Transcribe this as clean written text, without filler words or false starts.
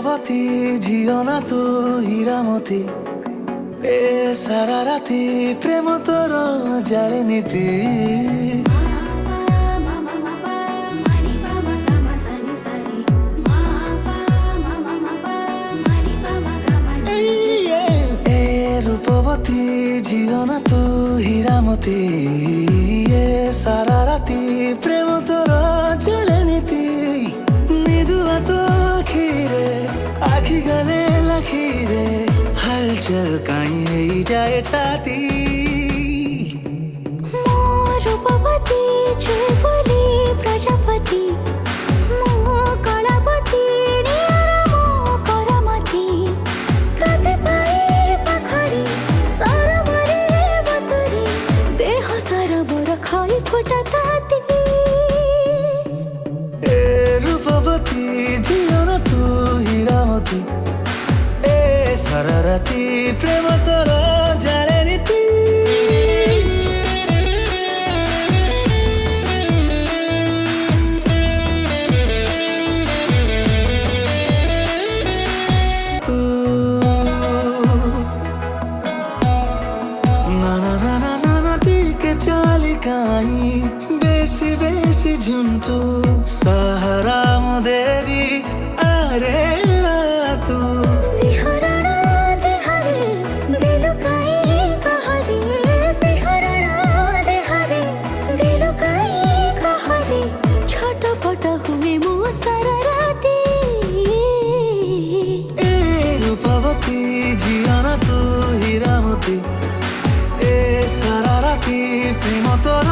রূপবতী ঝিও না তো হীরামতি এ সারা রাতি প্রেম তোর জালে নীতি রূপবতী ঝিও না তো হীরামতি এ সারা রাতি প্রেম তোর জালে নীতি নিদুয়া তো খিরে আখি গালে লাখিরে हलचल काई जाए छाती रूपवती चुलबुली प्रजापति मो कलापति नियरा मो करमति कते पाए पाखरी सरमरे बतरी देह सारा मोर खाई फुटा ताती ए रूपवती जियो ना तू हीरामती সারা রাতি প্রেম তোর জালে নীতি না না না না না না টিকে চালি কাই বেশি বেশি ঝুমটু সাহারা মো দেবী আরে তু ঝিও না তো হীরামতি এ সারা রাতি প্রেম তোর